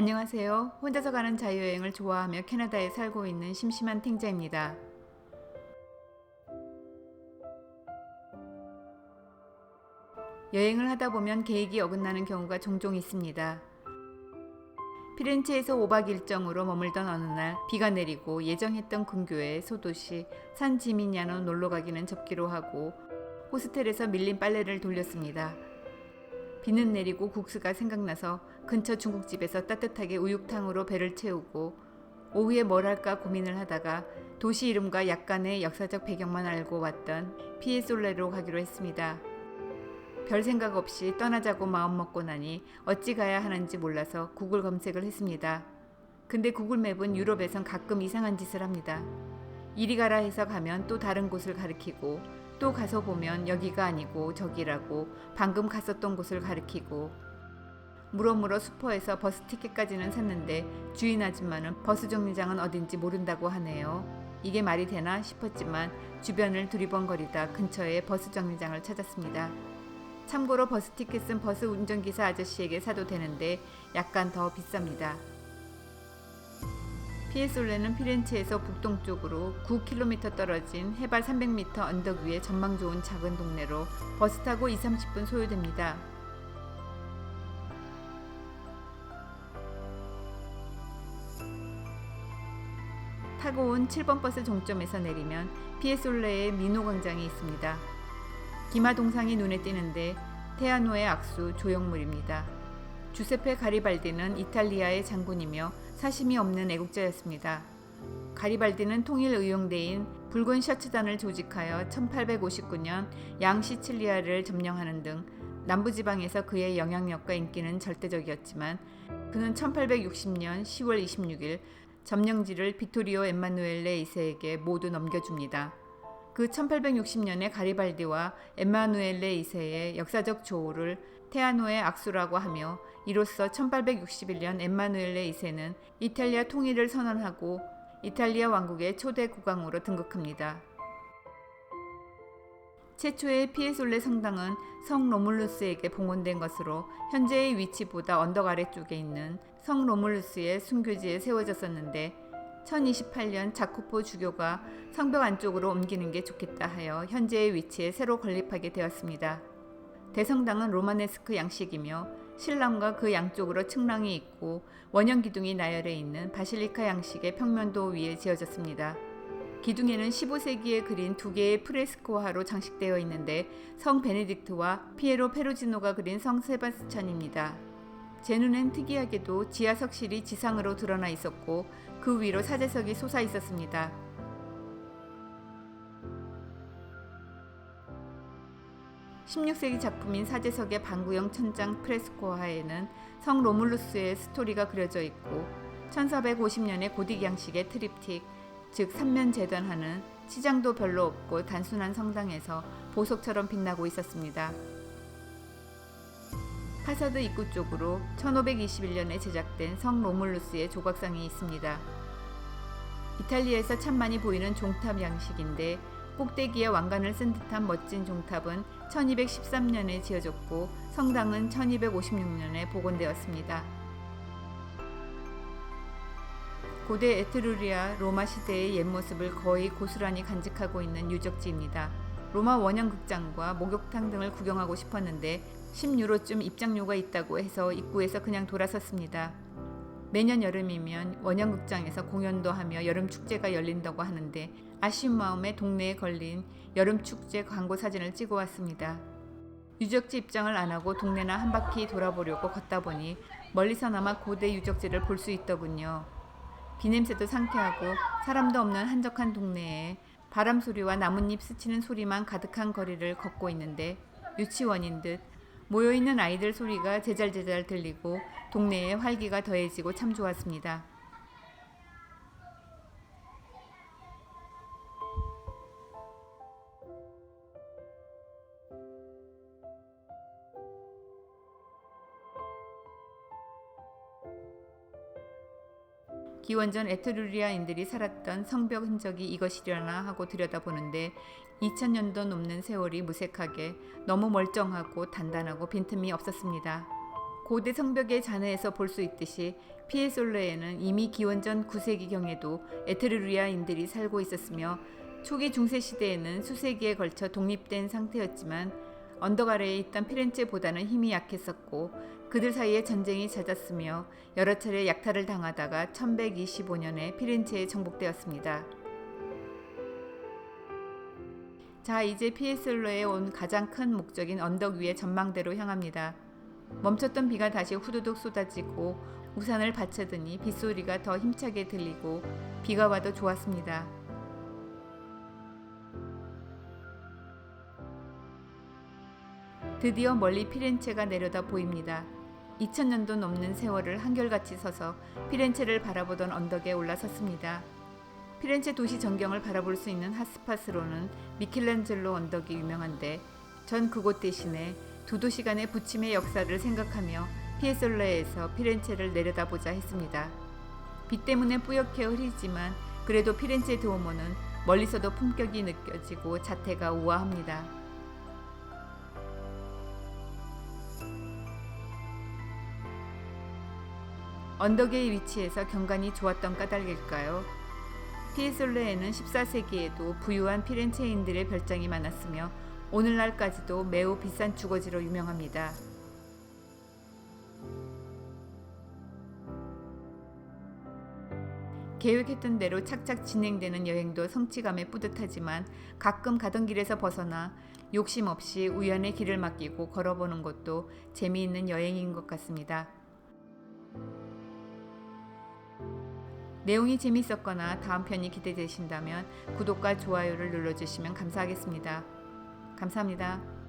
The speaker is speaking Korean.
안녕하세요. 혼자서 가는 자유여행을 좋아하며 캐나다에 살고 있는 심심한 탱자입니다. 여행을 하다 보면 계획이 어긋나는 경우가 종종 있습니다. 피렌체에서 5박 일정으로 머물던 어느 날 비가 내리고 예정했던 근교의 소도시 산 지미냐노 놀러 가기는 접기로 하고 호스텔에서 밀린 빨래를 돌렸습니다. 비는 내리고 국수가 생각나서 근처 중국집에서 따뜻하게 우육탕으로 배를 채우고 오후에 뭘 할까 고민을 하다가 도시 이름과 약간의 역사적 배경만 알고 왔던 피에솔레로 가기로 했습니다. 별 생각 없이 떠나자고 마음먹고 나니 어찌 가야 하는지 몰라서 구글 검색을 했습니다. 근데 구글맵은 유럽에선 가끔 이상한 짓을 합니다. 이리 가라 해서 가면 또 다른 곳을 가리키고 또 가서 보면 여기가 아니고 저기라고 방금 갔었던 곳을 가리키고 물어물어 슈퍼에서 버스 티켓까지는 샀는데 주인 아줌마는 버스 정류장은 어딘지 모른다고 하네요. 이게 말이 되나 싶었지만 주변을 두리번거리다 근처에 버스 정류장을 찾았습니다. 참고로 버스 티켓은 버스 운전기사 아저씨에게 사도 되는데 약간 더 비쌉니다. 피에솔레는 피렌체에서 북동쪽으로 9km 떨어진 해발 300m 언덕 위에 전망 좋은 작은 동네로 버스 타고 20-30분 소요됩니다. 타고 온 7번 버스 종점에서 내리면 피에솔레의 미노 광장이 있습니다. 기마 동상이 눈에 띄는데 테아노의 악수 조형물입니다. 주세페 가리발디는 이탈리아의 장군이며 사심이 없는 애국자였습니다. 가리발디는 통일 의용대인 붉은 셔츠단을 조직하여 1859년 양시칠리아를 점령하는 등 남부지방에서 그의 영향력과 인기는 절대적이었지만 그는 1860년 10월 26일 점령지를 비토리오 엠마누엘레 2세에게 모두 넘겨줍니다. 그 1860년에 가리발디와 엠마누엘레 2세의 역사적 조우를 테아노의 악수라고 하며 이로써 1861년 엠마누엘레 2세는 이탈리아 통일을 선언하고 이탈리아 왕국의 초대 국왕으로 등극합니다. 최초의 피에솔레 성당은 성 로물루스에게 봉헌된 것으로 현재의 위치보다 언덕 아래쪽에 있는 성 로물루스의 순교지에 세워졌었는데 1028년 자코포 주교가 성벽 안쪽으로 옮기는 게 좋겠다 하여 현재의 위치에 새로 건립하게 되었습니다. 대성당은 로마네스크 양식이며 신랑과 그 양쪽으로 측랑이 있고 원형 기둥이 나열해 있는 바실리카 양식의 평면도 위에 지어졌습니다. 기둥에는 15세기에 그린 두 개의 프레스코화로 장식되어 있는데 성 베네딕트와 피에로 페루지노가 그린 성 세바스찬입니다. 제 눈엔 특이하게도 지하석실이 지상으로 드러나 있었고 그 위로 사제석이 솟아 있었습니다. (16세기) 작품인 사제석의 방구형 천장 프레스코화에는 성 로물루스의 스토리가 그려져 있고 1450년에 고딕 양식의 트립틱, 즉 3면 재단하는 치장도 별로 없고 단순한 성당에서 보석처럼 빛나고 있었습니다. 파사드 입구 쪽으로 1521년에 제작된 성 로물루스의 조각상이 있습니다. 이탈리아에서 참 많이 보이는 종탑 양식인데 꼭대기에 왕관을 쓴 듯한 멋진 종탑은 1213년에 지어졌고 성당은 1256년에 복원되었습니다. 고대 에트루리아 로마 시대의 옛 모습을 거의 고스란히 간직하고 있는 유적지입니다. 로마 원형 극장과 목욕탕 등을 구경하고 싶었는데 10유로쯤 입장료가 있다고 해서 입구에서 그냥 돌아섰습니다. 매년 여름이면 원형 극장에서 공연도 하며 여름 축제가 열린다고 하는데 아쉬운 마음에 동네에 걸린 여름 축제 광고 사진을 찍어 왔습니다. 유적지 입장을 안 하고 동네나 한 바퀴 돌아보려고 걷다 보니 멀리서나마 고대 유적지를 볼 수 있더군요. 비냄새도 상쾌하고 사람도 없는 한적한 동네에 바람 소리와 나뭇잎 스치는 소리만 가득한 거리를 걷고 있는데 유치원인 듯 모여있는 아이들 소리가 제잘제잘 들리고 동네에 활기가 더해지고 참 좋았습니다. 기원전 에트루리아인들이 살았던 성벽 흔적이 이것이려나 하고 들여다보는데 2000년도 넘는 세월이 무색하게 너무 멀쩡하고 단단하고 빈틈이 없었습니다. 고대 성벽의 잔해에서 볼 수 있듯이 피에솔레에는 이미 기원전 9세기경에도 에트루리아인들이 살고 있었으며 초기 중세 시대에는 수세기에 걸쳐 독립된 상태였지만 언덕 아래에 있던 피렌체보다는 힘이 약했었고 그들 사이에 전쟁이 잦았으며 여러 차례 약탈을 당하다가 1125년에 피렌체에 정복되었습니다. 자, 이제 피에솔레에 온 가장 큰 목적인 언덕 위의 전망대로 향합니다. 멈췄던 비가 다시 후두둑 쏟아지고 우산을 받쳐드니 빗소리가 더 힘차게 들리고 비가 와도 좋았습니다. 드디어 멀리 피렌체가 내려다 보입니다. 2000년도 넘는 세월을 한결같이 서서 피렌체를 바라보던 언덕에 올라섰습니다. 피렌체 도시 전경을 바라볼 수 있는 핫스팟으로는 미켈란젤로 언덕이 유명한데 전 그곳 대신에 두 도시 간의 부침의 역사를 생각하며 피에솔레에서 피렌체를 내려다보자 했습니다. 비 때문에 뿌옇게 흐리지만 그래도 피렌체 두오모는 멀리서도 품격이 느껴지고 자태가 우아합니다. 언덕의 위치에서 경관이 좋았던 까닭일까요? 피에솔레에는 14세기에도 부유한 피렌체인들의 별장이 많았으며 오늘날까지도 매우 비싼 주거지로 유명합니다. 계획했던 대로 착착 진행되는 여행도 성취감에 뿌듯하지만 가끔 가던 길에서 벗어나 욕심 없이 우연의 길을 맡기고 걸어보는 것도 재미있는 여행인 것 같습니다. 내용이 재밌었거나 다음 편이 기대되신다면 구독과 좋아요를 눌러주시면 감사하겠습니다. 감사합니다.